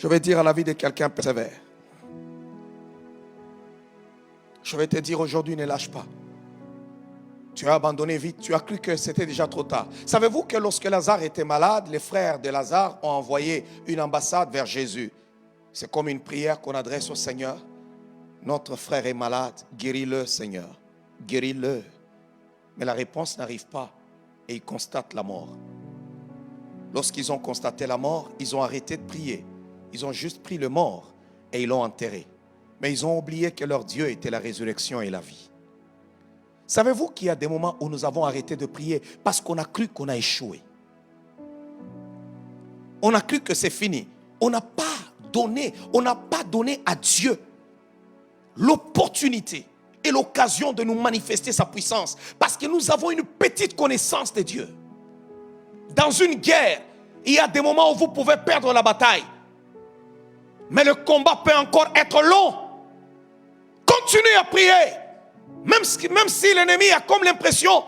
Je vais dire à la vie de quelqu'un persévère. Je vais te dire aujourd'hui, ne lâche pas. Tu as abandonné vite, tu as cru que c'était déjà trop tard. Savez-vous que lorsque Lazare était malade, les frères de Lazare ont envoyé une ambassade vers Jésus. C'est comme une prière qu'on adresse au Seigneur. Notre frère est malade, guéris-le Seigneur, guéris-le. Mais la réponse n'arrive pas et ils constatent la mort. Lorsqu'ils ont constaté la mort, ils ont arrêté de prier. Ils ont juste pris le mort et ils l'ont enterré. Mais ils ont oublié que leur Dieu était la résurrection et la vie. Savez-vous qu'il y a des moments où nous avons arrêté de prier parce qu'on a cru qu'on a échoué. On a cru que c'est fini. On n'a pas donné à Dieu l'opportunité et l'occasion de nous manifester sa puissance. Parce que nous avons une petite connaissance de Dieu. Dans une guerre, il y a des moments où vous pouvez perdre la bataille. Mais le combat peut encore être long. Continuez à prier. Même si l'ennemi a comme l'impression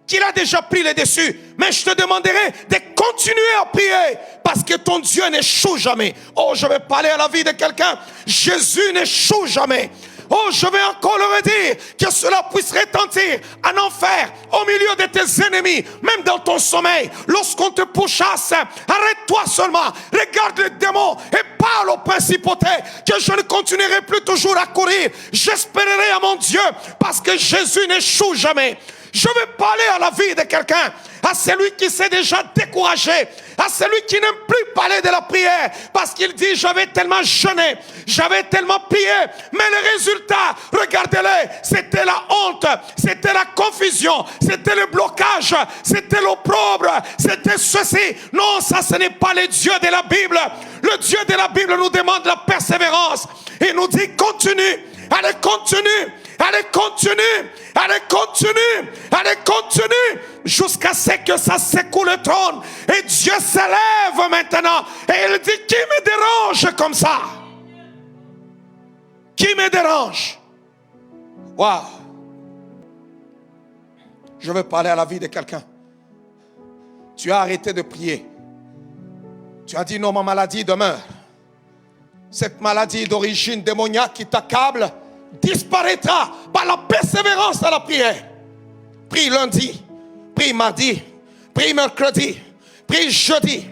qu'il a déjà pris le dessus. Mais je te demanderai de continuer à prier. Parce que ton Dieu n'échoue jamais. Oh, je vais parler à la vie de quelqu'un. Jésus n'échoue jamais. Oh, je vais encore le redire, que cela puisse retentir en enfer, au milieu de tes ennemis, même dans ton sommeil. Lorsqu'on te pourchasse, arrête-toi seulement, regarde les démons et parle aux principautés, que je ne continuerai plus toujours à courir. J'espérerai à mon Dieu, parce que Jésus n'échoue jamais. Je vais parler à la vie de quelqu'un, à celui qui s'est déjà découragé, à celui qui n'aime plus parler de la prière, parce qu'il dit, j'avais tellement jeûné, j'avais tellement prié, mais le résultat, regardez-les, c'était la honte, c'était la confusion, c'était le blocage, c'était l'opprobre, c'était ceci. Non, ça ce n'est pas le Dieu de la Bible. Le Dieu de la Bible nous demande la persévérance. Il nous dit, continue, allez, continue. Allez, continue, allez, continue, allez, continue, jusqu'à ce que ça secoue le trône. Et Dieu s'élève maintenant. Et il dit, qui me dérange comme ça? Qui me dérange? Waouh! Je veux parler à la vie de quelqu'un. Tu as arrêté de prier. Tu as dit, non, ma maladie demeure. Cette maladie d'origine démoniaque qui t'accable disparaîtra par la persévérance à la prière. Prie lundi, prie mardi, prie mercredi, prie jeudi,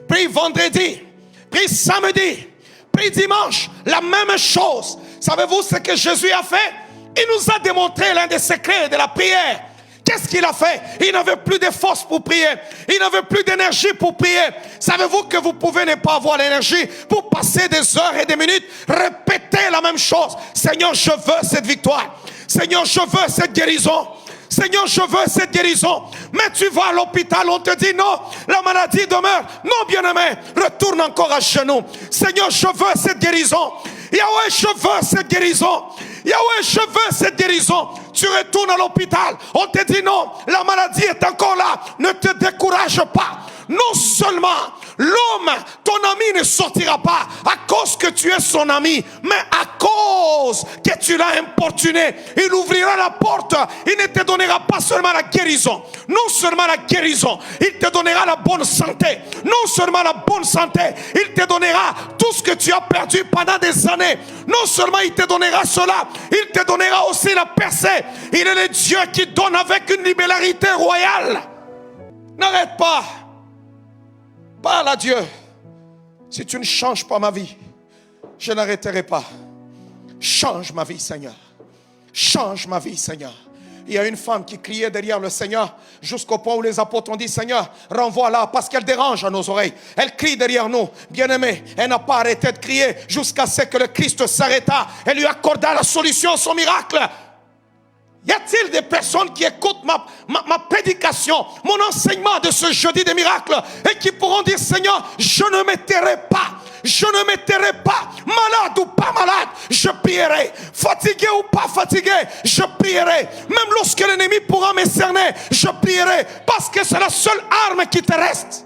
prie vendredi, prie samedi, prie dimanche. La même chose. Savez-vous ce que Jésus a fait? Il nous a démontré l'un des secrets de la prière. Qu'est-ce qu'il a fait? Il n'avait plus de force pour prier. Il n'avait plus d'énergie pour prier. Savez-vous que vous pouvez ne pas avoir l'énergie pour passer des heures et des minutes, répéter la même chose? Seigneur, je veux cette victoire. Seigneur, je veux cette guérison. Seigneur, je veux cette guérison. Mais tu vas à l'hôpital, on te dit non, la maladie demeure. Non, bien-aimé, retourne encore à genoux. Seigneur, je veux cette guérison. Yahweh, je veux cette guérison. Yahweh, je veux cette guérison. Tu retournes à l'hôpital. On te dit non, la maladie est encore là. Ne te décourage pas. Non seulement l'homme, ton ami ne sortira pas à cause que tu es son ami, mais à cause que tu l'as importuné. Il ouvrira la porte. Il ne te donnera pas seulement la guérison. Non seulement la guérison, il te donnera la bonne santé. Non seulement la bonne santé, il te donnera tout ce que tu as perdu pendant des années. Non seulement il te donnera cela, il te donnera aussi la percée. Il est le Dieu qui donne avec une libéralité royale. N'arrête pas. Parle à Dieu. Si tu ne changes pas ma vie, je n'arrêterai pas. Change ma vie, Seigneur. Change ma vie, Seigneur. Il y a une femme qui criait derrière le Seigneur jusqu'au point où les apôtres ont dit, Seigneur, renvoie-la parce qu'elle dérange à nos oreilles. Elle crie derrière nous. Bien-aimée, elle n'a pas arrêté de crier jusqu'à ce que le Christ s'arrêta. Elle lui accorda la solution à son miracle. Y a-t-il des personnes qui écoutent ma prédication, mon enseignement de ce jeudi des miracles et qui pourront dire, Seigneur, je ne me tairai pas. Je ne me tairai pas. Malade ou pas malade, je prierai. Fatigué ou pas fatigué, je prierai. Même lorsque l'ennemi pourra me cerner, je prierai. Parce que c'est la seule arme qui te reste.